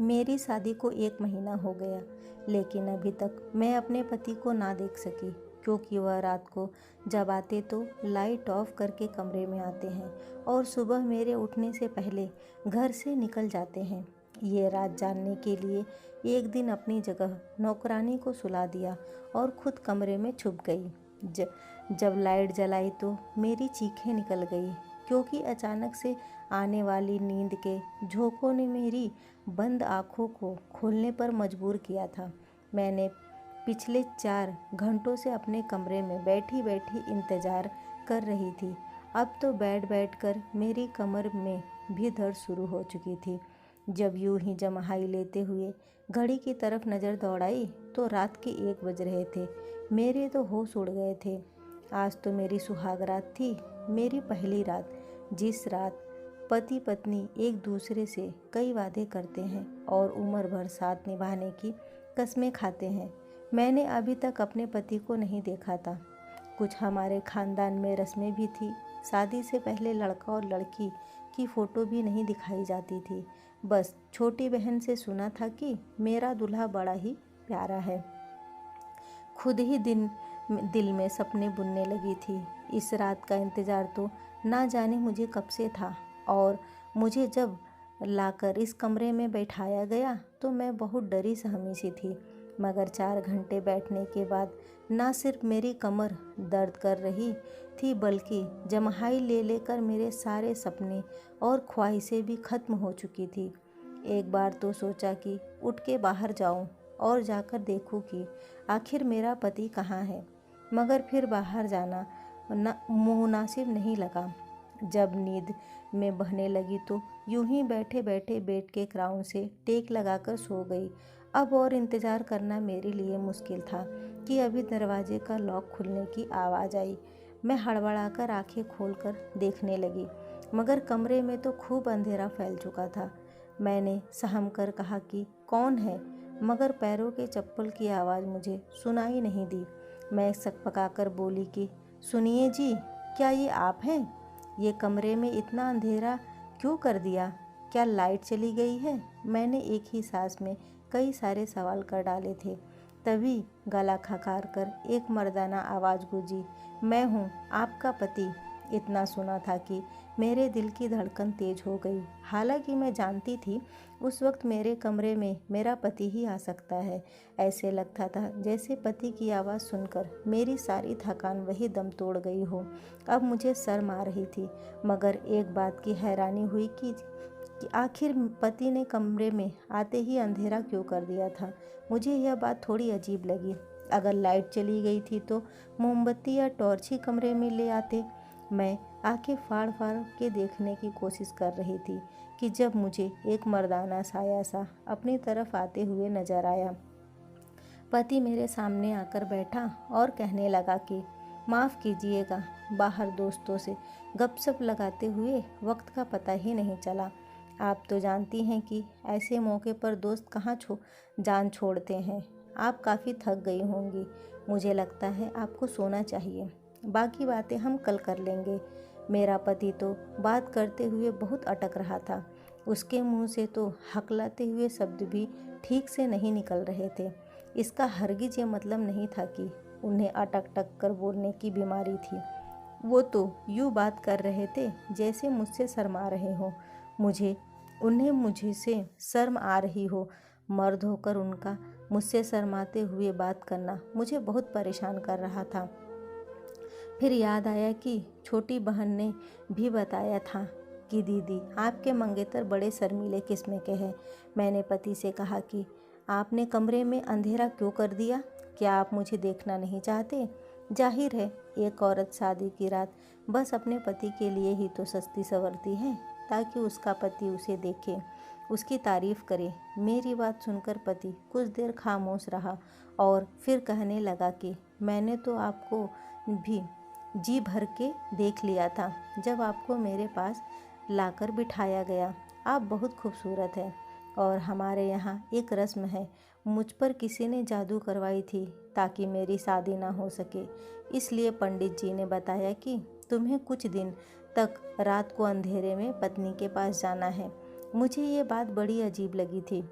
मेरी शादी को 1 महीना हो गया, लेकिन अभी तक मैं अपने पति को ना देख सकी, क्योंकि वह रात को जब आते तो लाइट ऑफ करके कमरे में आते हैं और सुबह मेरे उठने से पहले घर से निकल जाते हैं। ये रात जानने के लिए एक दिन अपनी जगह नौकरानी को सुला दिया और खुद कमरे में छुप गई। जब लाइट जलाई तो मेरी चीखें निकल गई, क्योंकि अचानक से आने वाली नींद के झोंकों ने मेरी बंद आँखों को खोलने पर मजबूर किया था। मैंने पिछले 4 घंटों से अपने कमरे में बैठी बैठी इंतज़ार कर रही थी। अब तो बैठ कर मेरी कमर में भी दर्द शुरू हो चुकी थी। जब यूं ही जम्हाई लेते हुए घड़ी की तरफ नज़र दौड़ाई तो रात के 1 बज रहे थे। मेरे तो होश उड़ गए थे। आज तो मेरी सुहाग रात थी, मेरी पहली रात, जिस रात पति पत्नी एक दूसरे से कई वादे करते हैं और उम्र भर साथ निभाने की कस्में खाते हैं। मैंने अभी तक अपने पति को नहीं देखा था। कुछ हमारे खानदान में रस्में भी थी। शादी से पहले लड़का और लड़की की फ़ोटो भी नहीं दिखाई जाती थी। बस छोटी बहन से सुना था कि मेरा दूल्हा बड़ा ही प्यारा है। खुद ही दिल में सपने बुनने लगी थी। इस रात का इंतज़ार तो ना जाने मुझे कब से था, और मुझे जब लाकर इस कमरे में बैठाया गया तो मैं बहुत डरी सहमी सी थी। मगर 4 घंटे बैठने के बाद ना सिर्फ मेरी कमर दर्द कर रही थी, बल्कि जम्हाई ले लेकर मेरे सारे सपने और ख्वाहिशें भी खत्म हो चुकी थी। एक बार तो सोचा कि उठ के बाहर जाऊं और जाकर देखूं कि आखिर मेरा पति कहाँ है, मगर फिर बाहर जाना मुनासिब नहीं लगा। जब नींद में बहने लगी तो यूं ही बैठे बैठे बेड के क्राउन से टेक लगाकर सो गई। अब और इंतज़ार करना मेरे लिए मुश्किल था कि अभी दरवाजे का लॉक खुलने की आवाज़ आई। मैं हड़बड़ाकर आंखें खोलकर देखने लगी, मगर कमरे में तो खूब अंधेरा फैल चुका था। मैंने सहम कर कहा कि कौन है, मगर पैरों के चप्पल की आवाज़ मुझे सुनाई नहीं दी। मैं सकपकाकर बोली कि सुनिए जी, क्या ये आप हैं? ये कमरे में इतना अंधेरा क्यों कर दिया? क्या लाइट चली गई है? मैंने एक ही सांस में कई सारे सवाल कर डाले थे। तभी गला खकार कर एक मर्दाना आवाज़ गूंजी, मैं हूँ आपका पति। इतना सुना था कि मेरे दिल की धड़कन तेज हो गई। हालांकि मैं जानती थी उस वक्त मेरे कमरे में मेरा पति ही आ सकता है। ऐसे लगता था जैसे पति की आवाज़ सुनकर मेरी सारी थकान वही दम तोड़ गई हो। अब मुझे शर्म आ रही थी, मगर एक बात की हैरानी हुई कि आखिर पति ने कमरे में आते ही अंधेरा क्यों कर दिया था। मुझे यह बात थोड़ी अजीब लगी। अगर लाइट चली गई थी तो मोमबत्ती या टॉर्च ही कमरे में ले आते। मैं आंखें फाड़ फाड़ के देखने की कोशिश कर रही थी कि जब मुझे एक मर्दाना साया सा अपनी तरफ आते हुए नजर आया। पति मेरे सामने आकर बैठा और कहने लगा कि माफ़ कीजिएगा, बाहर दोस्तों से गपशप लगाते हुए वक्त का पता ही नहीं चला। आप तो जानती हैं कि ऐसे मौके पर दोस्त कहाँ जान छोड़ते हैं। आप काफ़ी थक गई होंगी। मुझे लगता है आपको सोना चाहिए। बाकी बातें हम कल कर लेंगे। मेरा पति तो बात करते हुए बहुत अटक रहा था। उसके मुंह से तो हकलाते हुए शब्द भी ठीक से नहीं निकल रहे थे। इसका हरगिज ये मतलब नहीं था कि उन्हें अटक कर बोलने की बीमारी थी। वो तो यूँ बात कर रहे थे जैसे मुझसे शर्मा रहे हो। मुझसे शर्म आ रही हो। मर्द होकर उनका मुझसे शर्माते हुए बात करना मुझे बहुत परेशान कर रहा था। फिर याद आया कि छोटी बहन ने भी बताया था कि दीदी आपके मंगेतर बड़े शर्मीले किस्म के हैं। मैंने पति से कहा कि आपने कमरे में अंधेरा क्यों कर दिया? क्या आप मुझे देखना नहीं चाहते? जाहिर है एक औरत शादी की रात बस अपने पति के लिए ही तो सस्ती संवरती है, ताकि उसका पति उसे देखे, उसकी तारीफ करे। मेरी बात सुनकर पति कुछ देर खामोश रहा और फिर कहने लगा कि मैंने तो आपको भी जी भर के देख लिया था जब आपको मेरे पास लाकर बिठाया गया। आप बहुत खूबसूरत हैं, और हमारे यहाँ एक रस्म है, मुझ पर किसी ने जादू करवाई थी ताकि मेरी शादी ना हो सके। इसलिए पंडित जी ने बताया कि तुम्हें कुछ दिन तक रात को अंधेरे में पत्नी के पास जाना है। मुझे ये बात बड़ी अजीब लगी थी।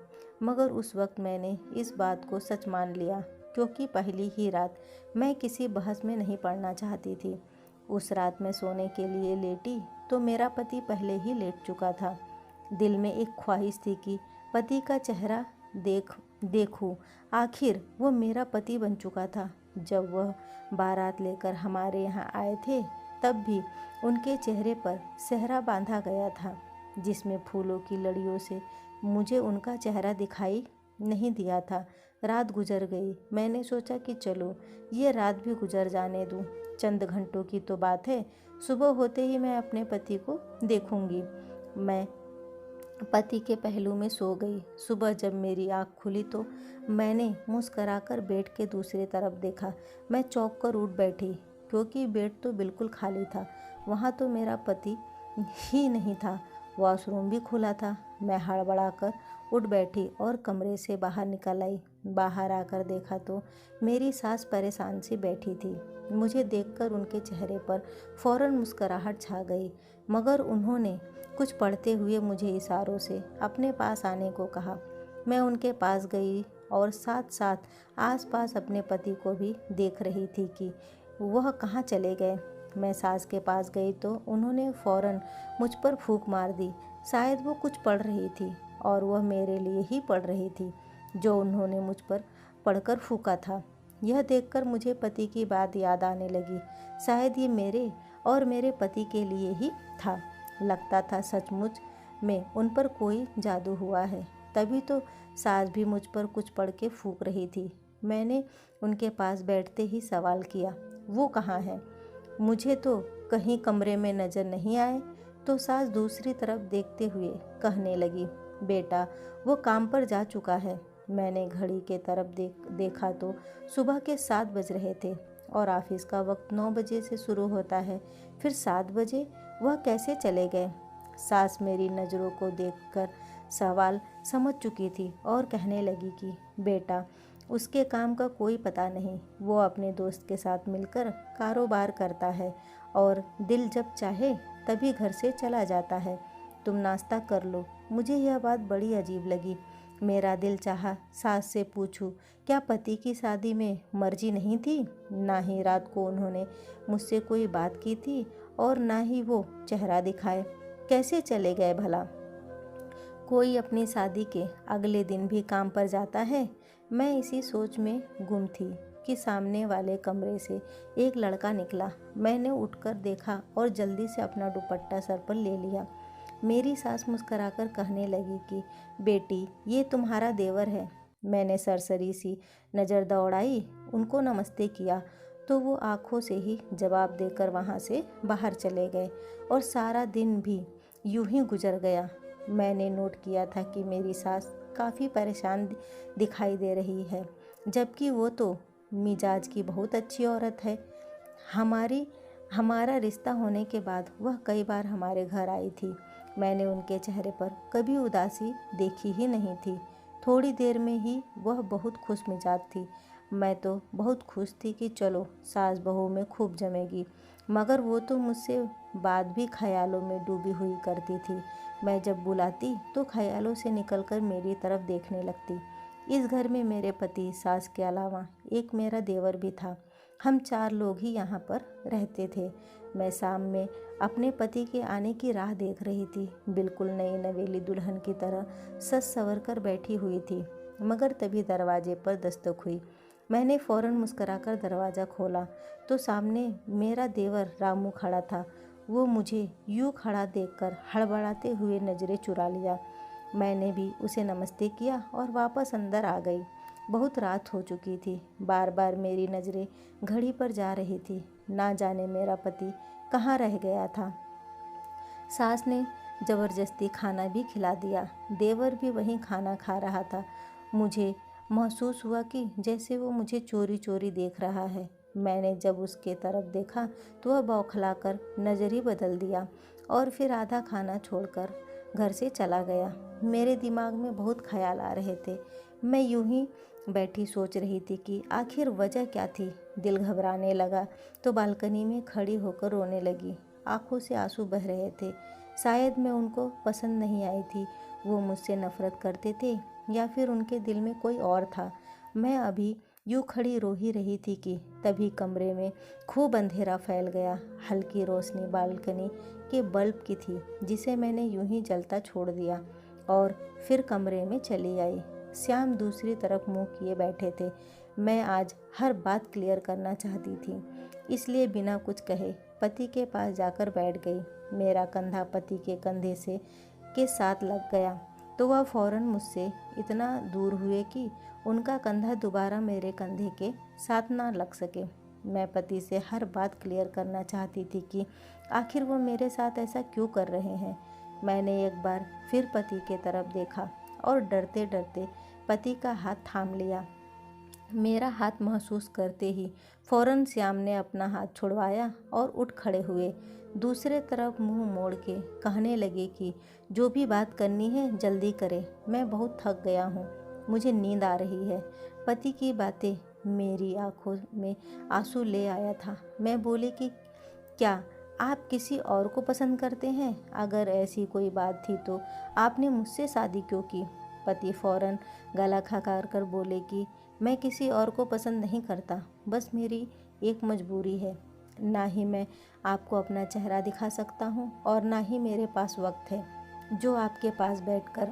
मगर उस वक्त मैंने इस बात को सच मान लिया, क्योंकि पहली ही रात मैं किसी बहस में नहीं पड़ना चाहती थी। उस रात मैं सोने के लिए लेटी तो मेरा पति पहले ही लेट चुका था। दिल में एक ख्वाहिश थी कि पति का चेहरा देखूं। आखिर वो मेरा पति बन चुका था। जब वह बारात लेकर हमारे यहाँ आए थे, तब भी उनके चेहरे पर सेहरा बांधा गया था, जिसमें फूलों की लड़ियों से मुझे उनका चेहरा दिखाई नहीं दिया था। रात गुजर गई। मैंने सोचा कि चलो ये रात भी गुजर जाने दूं। चंद घंटों की तो बात है। सुबह होते ही मैं अपने पति को देखूंगी। मैं पति के पहलू में सो गई। सुबह जब मेरी आँख खुली तो मैंने मुस्कराकर बेड के दूसरी तरफ देखा। मैं चौंक कर उठ बैठी, क्योंकि बेड तो बिल्कुल खाली था। वहाँ तो मेरा पति ही नहीं था। वॉशरूम भी खुला था। मैं हड़बड़ाकर उठ बैठी और कमरे से बाहर निकल आई। बाहर आकर देखा तो मेरी सास परेशान सी बैठी थी। मुझे देखकर उनके चेहरे पर फौरन मुस्कुराहट छा गई, मगर उन्होंने कुछ पढ़ते हुए मुझे इशारों से अपने पास आने को कहा। मैं उनके पास गई और साथ साथ आसपास अपने पति को भी देख रही थी कि वह कहाँ चले गए। मैं सास के पास गई तो उन्होंने फौरन मुझ पर फूंक मार दी। शायद वो कुछ पढ़ रही थी और वह मेरे लिए ही पढ़ रही थी, जो उन्होंने मुझ पर पढ़कर फूंका था। यह देखकर मुझे पति की बात याद आने लगी। शायद ये मेरे और मेरे पति के लिए ही था। लगता था सचमुच में उन पर कोई जादू हुआ है। तभी तो सास भी मुझ पर कुछ पढ़ के फूंक रही थी। मैंने उनके पास बैठते ही सवाल किया, वो कहाँ है? मुझे तो कहीं कमरे में नज़र नहीं आए। तो सास दूसरी तरफ देखते हुए कहने लगी, बेटा वो काम पर जा चुका है। मैंने घड़ी के तरफ देखा तो सुबह के 7 बज रहे थे और ऑफिस का वक्त 9 बजे से शुरू होता है। फिर 7 बजे वह कैसे चले गए? सास मेरी नज़रों को देखकर सवाल समझ चुकी थी और कहने लगी कि बेटा उसके काम का कोई पता नहीं। वो अपने दोस्त के साथ मिलकर कारोबार करता है और दिल जब चाहे तभी घर से चला जाता है। तुम नाश्ता कर लो। मुझे यह बात बड़ी अजीब लगी। मेरा दिल चाहा सास से पूछूं, क्या पति की शादी में मर्जी नहीं थी? ना ही रात को उन्होंने मुझसे कोई बात की थी और ना ही वो चेहरा दिखाए। कैसे चले गए भला? कोई अपनी शादी के अगले दिन भी काम पर जाता है? मैं इसी सोच में गुम थी कि सामने वाले कमरे से एक लड़का निकला। मैंने उठकर देखा और जल्दी से अपना दुपट्टा सर पर ले लिया। मेरी सास मुस्कुराकर कहने लगी कि बेटी ये तुम्हारा देवर है। मैंने सरसरी सी नज़र दौड़ाई, उनको नमस्ते किया तो वो आंखों से ही जवाब देकर वहाँ से बाहर चले गए और सारा दिन भी यूं ही गुजर गया। मैंने नोट किया था कि मेरी सास काफ़ी परेशान दिखाई दे रही है, जबकि वो तो मिजाज की बहुत अच्छी औरत है। हमारा रिश्ता होने के बाद वह कई बार हमारे घर आई थी। मैंने उनके चेहरे पर कभी उदासी देखी ही नहीं थी। थोड़ी देर में ही वह बहुत खुश मिजाज थी। मैं तो बहुत खुश थी कि चलो सास बहू में खूब जमेगी, मगर वो तो मुझसे बात भी ख्यालों में डूबी हुई करती थी। मैं जब बुलाती तो ख्यालों से निकलकर मेरी तरफ देखने लगती। इस घर में मेरे पति सास के अलावा एक मेरा देवर भी था। हम 4 लोग ही यहाँ पर रहते थे। मैं शाम में अपने पति के आने की राह देख रही थी। बिल्कुल नई नवेली दुल्हन की तरह सज संवर कर बैठी हुई थी, मगर तभी दरवाजे पर दस्तक हुई। मैंने फ़ौरन मुस्कुराकर दरवाज़ा खोला तो सामने मेरा देवर रामू खड़ा था। वो मुझे यूँ खड़ा देखकर हड़बड़ाते हुए नज़रें चुरा लिया। मैंने भी उसे नमस्ते किया और वापस अंदर आ गई। बहुत रात हो चुकी थी। बार बार मेरी नज़रें घड़ी पर जा रही थी। ना जाने मेरा पति कहाँ रह गया था। सास ने ज़बरदस्ती खाना भी खिला दिया। देवर भी वहीं खाना खा रहा था। मुझे महसूस हुआ कि जैसे वो मुझे चोरी चोरी देख रहा है। मैंने जब उसके तरफ देखा तो वह बौखलाकर नज़र ही बदल दिया और फिर आधा खाना छोड़कर घर से चला गया। मेरे दिमाग में बहुत ख्याल आ रहे थे। मैं यूं ही बैठी सोच रही थी कि आखिर वजह क्या थी। दिल घबराने लगा तो बालकनी में खड़ी होकर रोने लगी। आंखों से आंसू बह रहे थे। शायद मैं उनको पसंद नहीं आई थी। वो मुझसे नफरत करते थे या फिर उनके दिल में कोई और था। मैं अभी यूं खड़ी रो ही रही थी कि तभी कमरे में खूब अंधेरा फैल गया। हल्की रोशनी बालकनी के बल्ब की थी, जिसे मैंने यूं ही जलता छोड़ दिया और फिर कमरे में चली आई। श्याम दूसरी तरफ मुंह किए बैठे थे। मैं आज हर बात क्लियर करना चाहती थी, इसलिए बिना कुछ कहे पति के पास जाकर बैठ गई। मेरा कंधा पति के कंधे से के साथ लग गया तो वह फौरन मुझसे इतना दूर हुए कि उनका कंधा दोबारा मेरे कंधे के साथ ना लग सके। मैं पति से हर बात क्लियर करना चाहती थी कि आखिर वो मेरे साथ ऐसा क्यों कर रहे हैं। मैंने एक बार फिर पति के तरफ देखा और डरते डरते पति का हाथ थाम लिया। मेरा हाथ महसूस करते ही फौरन श्याम ने अपना हाथ छुड़वाया और उठ खड़े हुए। दूसरे तरफ मुंह मोड़ के कहने लगे कि जो भी बात करनी है जल्दी करें, मैं बहुत थक गया हूँ, मुझे नींद आ रही है। पति की बातें मेरी आंखों में आंसू ले आया था। मैं बोली कि क्या आप किसी और को पसंद करते हैं? अगर ऐसी कोई बात थी तो आपने मुझसे शादी क्यों की? पति फौरन गला खकार कर बोले कि मैं किसी और को पसंद नहीं करता, बस मेरी एक मजबूरी है। ना ही मैं आपको अपना चेहरा दिखा सकता हूँ और ना ही मेरे पास वक्त है जो आपके पास बैठकर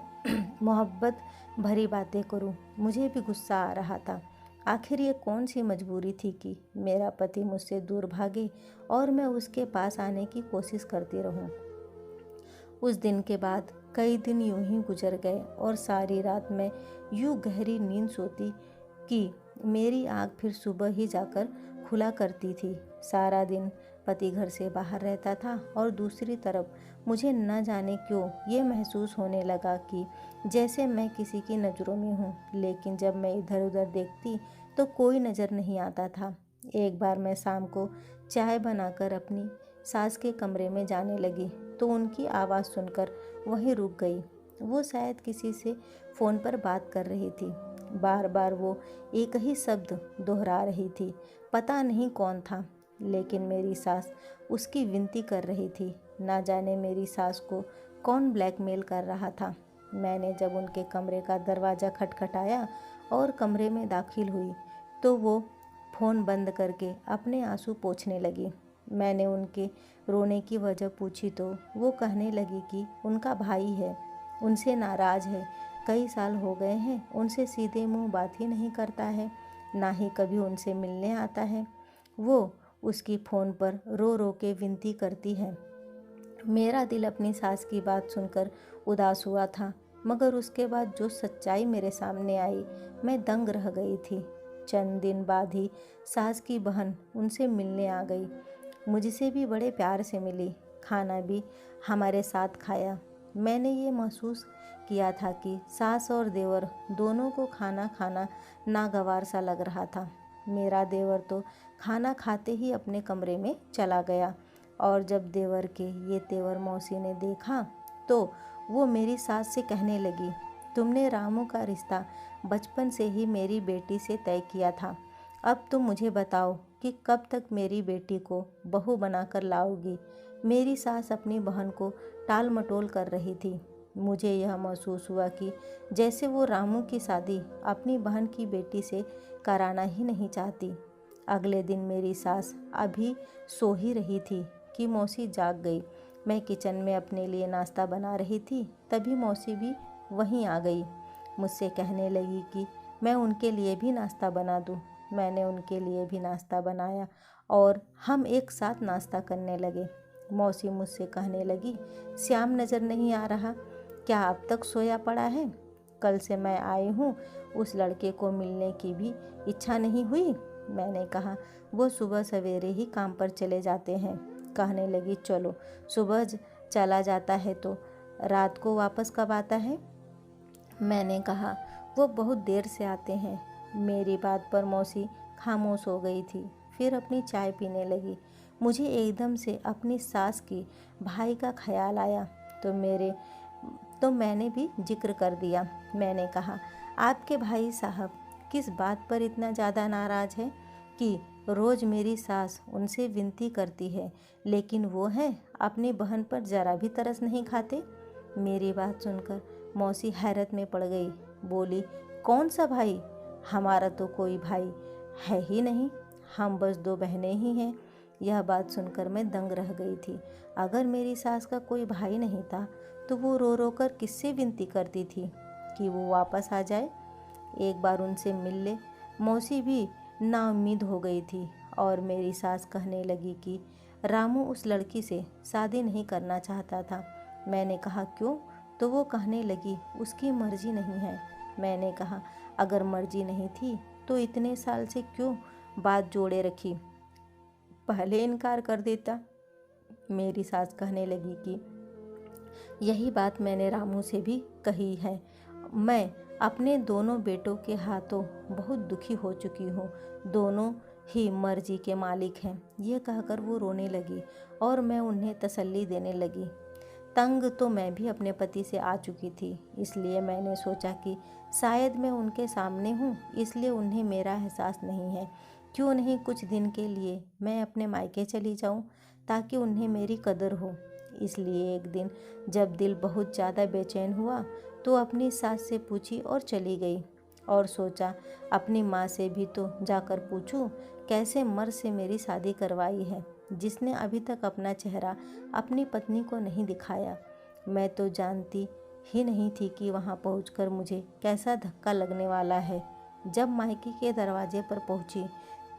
मोहब्बत भरी बातें करूँ। मुझे भी गुस्सा आ रहा था। आखिर ये कौन सी मजबूरी थी कि मेरा पति मुझसे दूर भागे और मैं उसके पास आने की कोशिश करती रहूं। उस दिन के बाद कई दिन यूं ही गुजर गए और सारी रात मैं यूं गहरी नींद सोती कि मेरी आँख फिर सुबह ही जाकर खुला करती थी। सारा दिन पति घर से बाहर रहता था और दूसरी तरफ मुझे न जाने क्यों ये महसूस होने लगा कि जैसे मैं किसी की नज़रों में हूँ। लेकिन जब मैं इधर उधर देखती तो कोई नज़र नहीं आता था। एक बार मैं शाम को चाय बनाकर अपनी सास के कमरे में जाने लगी तो उनकी आवाज़ सुनकर वहीं रुक गई। वो शायद किसी से फ़ोन पर बात कर रही थी। बार बार वो एक ही शब्द दोहरा रही थी, पता नहीं कौन था, लेकिन मेरी सास उसकी विनती कर रही थी। ना जाने मेरी सास को कौन ब्लैकमेल कर रहा था। मैंने जब उनके कमरे का दरवाज़ा खटखटाया और कमरे में दाखिल हुई तो वो फ़ोन बंद करके अपने आंसू पोंछने लगी। मैंने उनके रोने की वजह पूछी तो वो कहने लगी कि उनका भाई है, उनसे नाराज़ है, कई साल हो गए हैं उनसे सीधे मुंह बात ही नहीं करता है, ना ही कभी उनसे मिलने आता है। वो उसकी फ़ोन पर रो रो के विनती करती है। मेरा दिल अपनी सास की बात सुनकर उदास हुआ था, मगर उसके बाद जो सच्चाई मेरे सामने आई मैं दंग रह गई थी। चंद दिन बाद ही सास की बहन उनसे मिलने आ गई। मुझसे भी बड़े प्यार से मिली, खाना भी हमारे साथ खाया। मैंने ये महसूस किया था कि सास और देवर दोनों को खाना खाना नागवार सा लग रहा था। मेरा देवर तो खाना खाते ही अपने कमरे में चला गया और जब देवर के ये तेवर मौसी ने देखा तो वो मेरी सास से कहने लगी, तुमने रामू का रिश्ता बचपन से ही मेरी बेटी से तय किया था। अब तुम मुझे बताओ कि कब तक मेरी बेटी को बहू बनाकर लाओगी। मेरी सास अपनी बहन को टाल मटोल कर रही थी। मुझे यह महसूस हुआ कि जैसे वो रामू की शादी अपनी बहन की बेटी से कराना ही नहीं चाहती। अगले दिन मेरी सास अभी सो ही रही थी कि मौसी जाग गई। मैं किचन में अपने लिए नाश्ता बना रही थी, तभी मौसी भी वहीं आ गई। मुझसे कहने लगी कि मैं उनके लिए भी नाश्ता बना दूं। मैंने उनके लिए भी नाश्ता बनाया और हम एक साथ नाश्ता करने लगे। मौसी मुझसे कहने लगी, श्याम नज़र नहीं आ रहा, क्या अब तक सोया पड़ा है? कल से मैं आई हूँ, उस लड़के को मिलने की भी इच्छा नहीं हुई। मैंने कहा, वो सुबह सवेरे ही काम पर चले जाते हैं। कहने लगी, चलो सुबह चला जाता है तो रात को वापस कब आता है? मैंने कहा, वो बहुत देर से आते हैं। मेरी बात पर मौसी खामोश हो गई थी, फिर अपनी चाय पीने लगी। मुझे एकदम से अपनी सास की भाई का ख्याल आया तो मैंने भी जिक्र कर दिया। मैंने कहा, आपके भाई साहब किस बात पर इतना ज़्यादा नाराज़ है कि रोज़ मेरी सास उनसे विनती करती है, लेकिन वो हैं अपनी बहन पर ज़रा भी तरस नहीं खाते। मेरी बात सुनकर मौसी हैरत में पड़ गई। बोली, कौन सा भाई? हमारा तो कोई भाई है ही नहीं, हम बस 2 बहनें ही हैं। यह बात सुनकर मैं दंग रह गई थी। अगर मेरी सास का कोई भाई नहीं था तो वो रो रो कर किससे विनती करती थी कि वो वापस आ जाए, एक बार उनसे मिल ले। मौसी भी नाउम्मीद हो गई थी और मेरी सास कहने लगी कि रामू उस लड़की से शादी नहीं करना चाहता था। मैंने कहा क्यों? तो वो कहने लगी उसकी मर्जी नहीं है। मैंने कहा अगर मर्जी नहीं थी तो इतने साल से क्यों बात जोड़े रखी, पहले इनकार कर देता। मेरी सास कहने लगी कि यही बात मैंने रामू से भी कही है। मैं अपने दोनों बेटों के हाथों बहुत दुखी हो चुकी हूँ, दोनों ही मर्जी के मालिक हैं। ये कहकर वो रोने लगी और मैं उन्हें तसल्ली देने लगी। तंग तो मैं भी अपने पति से आ चुकी थी, इसलिए मैंने सोचा कि शायद मैं उनके सामने हूँ इसलिए उन्हें मेरा एहसास नहीं है। क्यों नहीं कुछ दिन के लिए मैं अपने मायके चली जाऊँ ताकि उन्हें मेरी कदर हो। इसलिए एक दिन जब दिल बहुत ज़्यादा बेचैन हुआ तो अपनी सास से पूछी और चली गई और सोचा अपनी माँ से भी तो जाकर पूछूं कैसे मर्द से मेरी शादी करवाई है जिसने अभी तक अपना चेहरा अपनी पत्नी को नहीं दिखाया। मैं तो जानती ही नहीं थी कि वहाँ पहुंचकर मुझे कैसा धक्का लगने वाला है। जब मायके के दरवाजे पर पहुंची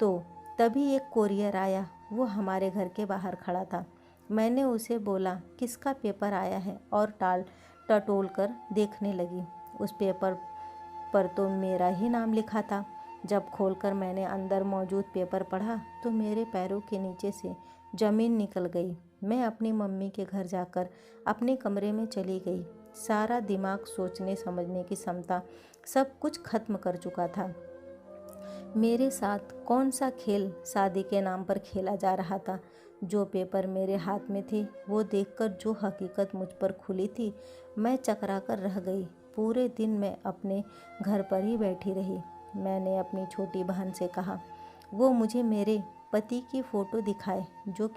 तो तभी एक कोरियर आया, वो हमारे घर के बाहर खड़ा था। मैंने उसे बोला किसका पेपर आया है और टाल टटोल कर देखने लगी। उस पेपर पर तो मेरा ही नाम लिखा था। जब खोलकर मैंने अंदर मौजूद पेपर पढ़ा तो मेरे पैरों के नीचे से ज़मीन निकल गई। मैं अपनी मम्मी के घर जाकर अपने कमरे में चली गई। सारा दिमाग सोचने समझने की क्षमता सब कुछ खत्म कर चुका था। मेरे साथ कौन सा खेल शादी के नाम पर खेला जा रहा था। जो पेपर मेरे हाथ में थे वो देखकर जो हकीकत मुझ पर खुली थी, मैं चकरा कर रह गई। पूरे दिन मैं अपने घर पर ही बैठी रही। मैंने अपनी छोटी बहन से कहा वो मुझे मेरे पति की फ़ोटो दिखाए जो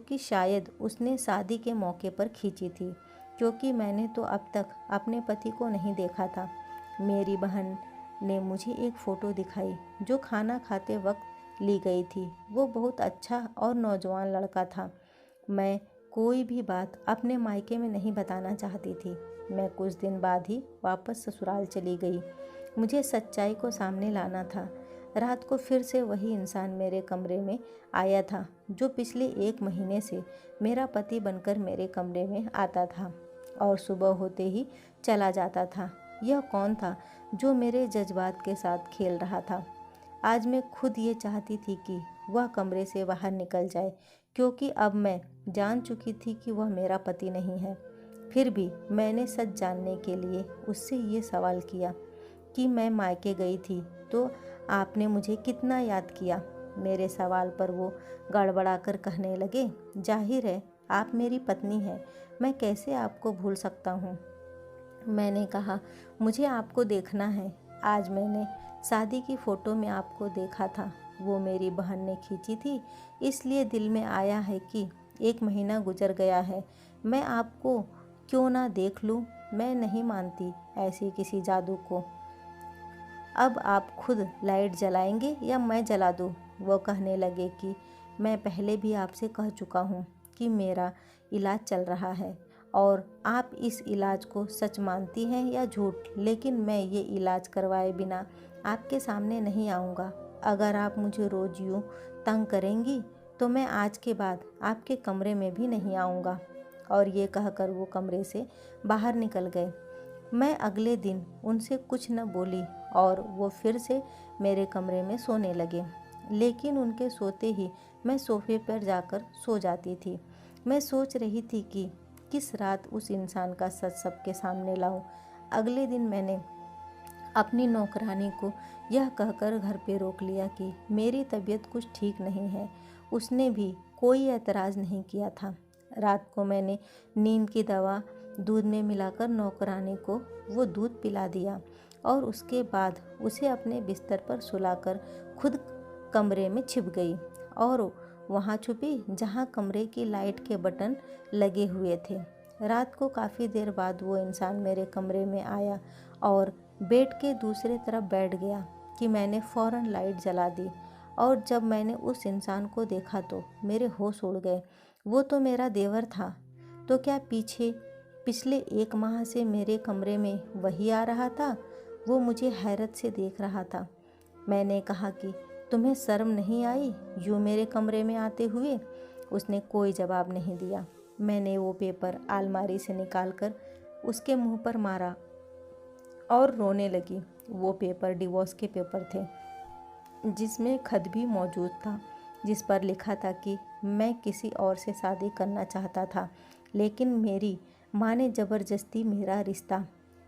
कि शायद उसने शादी के मौके पर खींची थी, क्योंकि मैंने तो अब तक अपने पति को नहीं देखा था। मेरी बहन ने मुझे एक फ़ोटो दिखाई जो खाना खाते वक्त ली गई थी। वो बहुत अच्छा और नौजवान लड़का था। मैं कोई भी बात अपने मायके में नहीं बताना चाहती थी। मैं कुछ दिन बाद ही वापस ससुराल चली गई। मुझे सच्चाई को सामने लाना था। रात को फिर से वही इंसान मेरे कमरे में आया था जो पिछले 1 महीने से मेरा पति बनकर मेरे कमरे में आता था और सुबह होते ही चला जाता था। यह कौन था जो मेरे जज्बात के साथ खेल रहा था? आज मैं खुद ये चाहती थी कि वह कमरे से बाहर निकल जाए, क्योंकि अब मैं जान चुकी थी कि वह मेरा पति नहीं है। फिर भी मैंने सच जानने के लिए उससे ये सवाल किया कि मैं मायके गई थी तो आपने मुझे कितना याद किया। मेरे सवाल पर वो गड़बड़ा कर कहने लगे, जाहिर है आप मेरी पत्नी हैं, मैं कैसे आपको भूल सकता हूँ। मैंने कहा मुझे आपको देखना है। आज मैंने शादी की फ़ोटो में आपको देखा था, वो मेरी बहन ने खींची थी, इसलिए दिल में आया है कि 1 महीना गुजर गया है, मैं आपको क्यों ना देख लूँ। मैं नहीं मानती ऐसी किसी जादू को। अब आप खुद लाइट जलाएंगे या मैं जला दूँ? वो कहने लगे कि मैं पहले भी आपसे कह चुका हूँ कि मेरा इलाज चल रहा है और आप इस इलाज को सच मानती हैं या झूठ, लेकिन मैं ये इलाज करवाए बिना आपके सामने नहीं आऊँगा। अगर आप मुझे रोज़ यूँ तंग करेंगी तो मैं आज के बाद आपके कमरे में भी नहीं आऊँगा। और ये कहकर वो कमरे से बाहर निकल गए। मैं अगले दिन उनसे कुछ न बोली और वो फिर से मेरे कमरे में सोने लगे, लेकिन उनके सोते ही मैं सोफे पर जाकर सो जाती थी। मैं सोच रही थी कि किस रात उस इंसान का सच सबके सामने लाऊं। अगले दिन मैंने अपनी नौकरानी को यह कहकर घर पे रोक लिया कि मेरी तबीयत कुछ ठीक नहीं है। उसने भी कोई एतराज़ नहीं किया था। रात को मैंने नींद की दवा दूध में मिलाकर नौकरानी को वो दूध पिला दिया और उसके बाद उसे अपने बिस्तर पर सुलाकर खुद कमरे में छिप गई और वहाँ छुपी जहाँ कमरे की लाइट के बटन लगे हुए थे। रात को काफ़ी देर बाद वो इंसान मेरे कमरे में आया और बेड के दूसरे तरफ बैठ गया कि मैंने फ़ौरन लाइट जला दी। और जब मैंने उस इंसान को देखा तो मेरे होश उड़ गए। वो तो मेरा देवर था। तो क्या पिछले 1 माह से मेरे कमरे में वही आ रहा था? वो मुझे हैरत से देख रहा था। मैंने कहा कि तुम्हें शर्म नहीं आई यूँ मेरे कमरे में आते हुए? उसने कोई जवाब नहीं दिया। मैंने वो पेपर अलमारी से निकालकर उसके मुंह पर मारा और रोने लगी। वो पेपर डिवोर्स के पेपर थे, जिसमें खत भी मौजूद था, जिस पर लिखा था कि मैं किसी और से शादी करना चाहता था, लेकिन मेरी माँ ने ज़बरदस्ती मेरा रिश्ता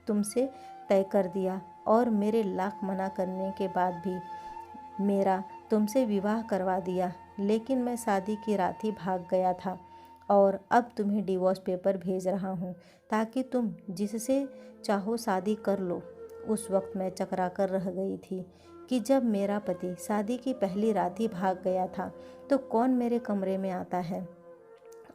तुमसे तय कर दिया और मेरे लाख मना करने के बाद भी मेरा तुमसे विवाह करवा दिया। लेकिन मैं शादी की रात ही भाग गया था और अब तुम्हें डिवोर्स पेपर भेज रहा हूँ ताकि तुम जिससे चाहो शादी कर लो। उस वक्त मैं चकरा कर रह गई थी कि जब मेरा पति शादी की पहली रात ही भाग गया था तो कौन मेरे कमरे में आता है,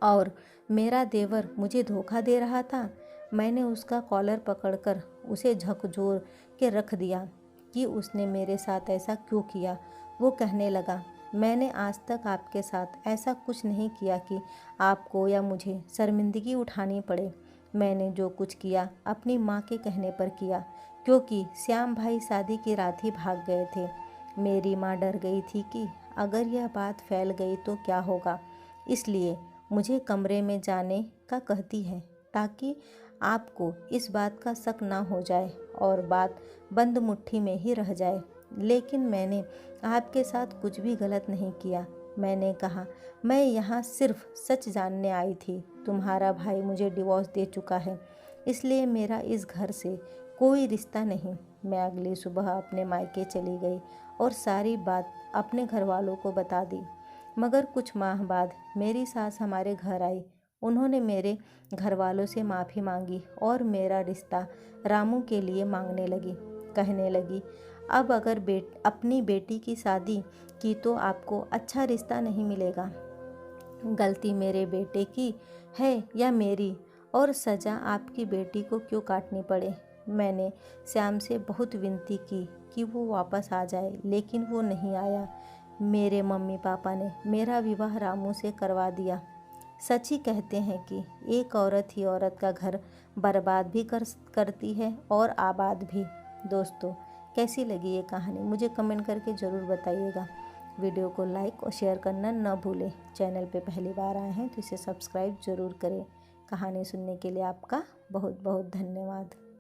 और मेरा देवर मुझे धोखा दे रहा था। मैंने उसका कॉलर पकड़कर उसे झकझोर के रख दिया कि उसने मेरे साथ ऐसा क्यों किया। वो कहने लगा, मैंने आज तक आपके साथ ऐसा कुछ नहीं किया कि आपको या मुझे शर्मिंदगी उठानी पड़े। मैंने जो कुछ किया अपनी माँ के कहने पर किया, क्योंकि श्याम भाई शादी की रात ही भाग गए थे। मेरी माँ डर गई थी कि अगर यह बात फैल गई तो क्या होगा, इसलिए मुझे कमरे में जाने का कहती है ताकि आपको इस बात का शक ना हो जाए और बात बंद मुट्ठी में ही रह जाए। लेकिन मैंने आपके साथ कुछ भी गलत नहीं किया। मैंने कहा, मैं यहाँ सिर्फ सच जानने आई थी। तुम्हारा भाई मुझे डिवोर्स दे चुका है, इसलिए मेरा इस घर से कोई रिश्ता नहीं। मैं अगली सुबह अपने मायके चली गई और सारी बात अपने घर वालों को बता दी। मगर कुछ माह बाद मेरी सास हमारे घर आई। उन्होंने मेरे घर वालों से माफ़ी मांगी और मेरा रिश्ता रामू के लिए मांगने लगी। कहने लगी, अब अगर अपनी बेटी की शादी की तो आपको अच्छा रिश्ता नहीं मिलेगा। गलती मेरे बेटे की है या मेरी, और सज़ा आपकी बेटी को क्यों काटनी पड़े। मैंने श्याम से बहुत विनती की कि वो वापस आ जाए, लेकिन वो नहीं आया। मेरे मम्मी पापा ने मेरा विवाह रामू से करवा दिया। सच ही कहते हैं कि एक औरत ही औरत का घर बर्बाद भी करती है और आबाद भी। दोस्तों, कैसी लगी ये कहानी मुझे कमेंट करके ज़रूर बताइएगा। वीडियो को लाइक और शेयर करना न भूलें। चैनल पे पहली बार आए हैं तो इसे सब्सक्राइब ज़रूर करें। कहानी सुनने के लिए आपका बहुत बहुत धन्यवाद।